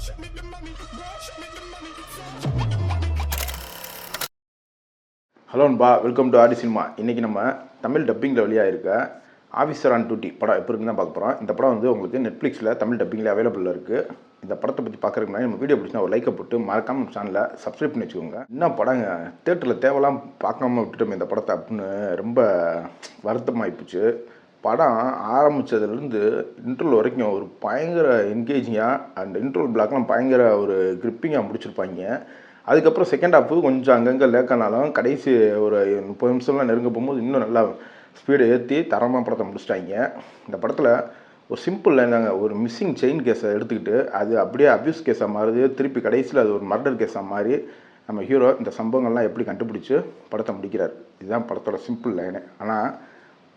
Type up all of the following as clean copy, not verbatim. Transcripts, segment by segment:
Hello அன்பா, welcome to Aadi cinema. இன்றைக்கி நம்ம தமிழ் டப்பிங்கில் வெளியாக இருக்க ஆஃபீஸர் ஆன் டியூட்டி படம் எப்போ இருக்குன்னு தான் பார்க்க போகிறோம். இந்த படம் வந்து உங்களுக்கு நெட்ஃப்ளிக்ஸில் தமிழ் டப்பிங்கில் அவைலபிளாக இருக்குது. இந்த படத்தை பற்றி பார்க்குறதுக்கு முன்னாடி நம்ம வீடியோ பிடிச்சினா ஒரு லைக்கை போட்டு மறக்காம சேனலை சப்ஸ்கிரைப் பண்ணி வச்சுக்கோங்க. இன்னும் படங்க தேட்டரில் தேவைலாம் பார்க்காம விட்டுட்டோம் இந்த படத்தை அப்படின்னு ரொம்ப வருத்தமாகிப்போச்சு. படம் ஆரம்பித்ததுலேருந்து இன்ட்ரோல் வரைக்கும் ஒரு பயங்கர என்கேஜிங்காக, அந்த இன்ட்ரோல் பிளாக்லாம் பயங்கர ஒரு கிரிப்பிங்காக முடிச்சிருப்பாங்க. அதுக்கப்புறம் செகண்ட் ஹாஃபு கொஞ்சம் அங்கங்கே லேக்கானாலும் கடைசி ஒரு 30 நிமிஷம்லாம் நெருங்க போகும்போது இன்னும் நல்லா ஸ்பீடை ஏற்றி தரமாக படத்தை முடிச்சிட்டாங்க. இந்த படத்தில் ஒரு சிம்பிள் லைனாங்க, ஒரு மிஸ்ஸிங் செயின் கேஸை எடுத்துக்கிட்டு அது அப்படியே அப்யூஸ் கேஸாக மாறுது, திருப்பி கடைசியில் அது ஒரு மர்டர் கேஸாக மாறி நம்ம ஹீரோ இந்த சம்பவங்கள்லாம் எப்படி கண்டுபிடிச்சி படத்தை முடிக்கிறார். இதுதான் படத்தோட சிம்பிள் லைனு. ஆனால்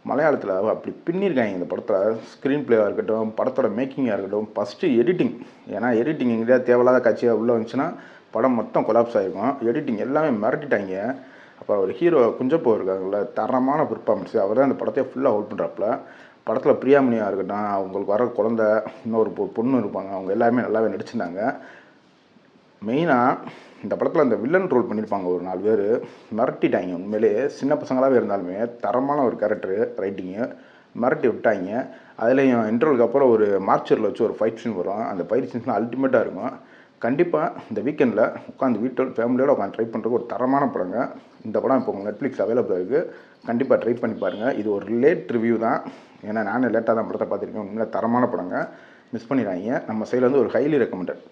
மலையாளத்தில் அப்படி பின்னிருக்காங்க இந்த படத்தில். ஸ்க்ரீன் பிளேவாக இருக்கட்டும், படத்தோட மேக்கிங்காக இருக்கட்டும், ஃபஸ்ட்டு எடிட்டிங். ஏன்னா எடிட்டிங் எங்கேயா தேவையில்லாத காட்சியாக உள்ளே வந்துச்சுன்னா படம் மொத்தம் கொலாப்ஸ் ஆகிருக்கும். எடிட்டிங் எல்லாமே மிரட்டிட்டாங்க. அப்புறம் ஒரு ஹீரோ குஞ்சப்போ இருக்காங்கல்ல, தரமான பெர்ஃபார்மன்ஸு. அவர் தான் இந்த படத்தையே ஃபுல்லாக ஹோல்ட் பண்ணுறாப்புல. படத்தில் பிரியாமணியாக இருக்கட்டும், அவங்களுக்கு வர குழந்தை, இன்னொரு பொண்ணு இருப்பாங்க, அவங்க எல்லாருமே நல்லாவே நடிச்சிருந்தாங்க. மெயினாக இந்த படத்தில் அந்த வில்லன் ரோல் பண்ணியிருப்பாங்க ஒரு 4 பேர், மிரட்டிட்டாங்க. உண்மையிலேயே சின்ன பசங்களாகவே இருந்தாலுமே தரமான ஒரு கேரக்டரு ரைட்டிங்கு, மிரட்டி விட்டாங்க. அதுலேயும் இன்டர்வலுக்கு அப்புறம் ஒரு மார்ச்சரில் வச்சு ஒரு ஃபைட் சீன் வரும். அந்த ஃபைட் சீன்ஸ்லாம் அல்டிமேட்டாக இருக்கும். கண்டிப்பாக இந்த வீக்கெண்டில் உட்காந்து வீட்டோட ஃபேமிலியோடு உட்காந்து ட்ரை பண்ணுறதுக்கு ஒரு தரமான படங்க. இந்த படம் இப்போ உங்கள் நெட்ஃப்ளிக்ஸ் அவைலபிளாக இருக்குது. கண்டிப்பாக ட்ரை பண்ணி பாருங்கள். இது ஒரு லேட் ரிவ்யூ தான், ஏன்னா நானே லேட்டாக தான் படத்தை பார்த்துருக்கேன். உண்மையில தரமான படங்க, மிஸ் பண்ணிடுறாங்க. நம்ம சைடில் வந்து ஒரு ஹைலி ரெக்கமெண்டட்.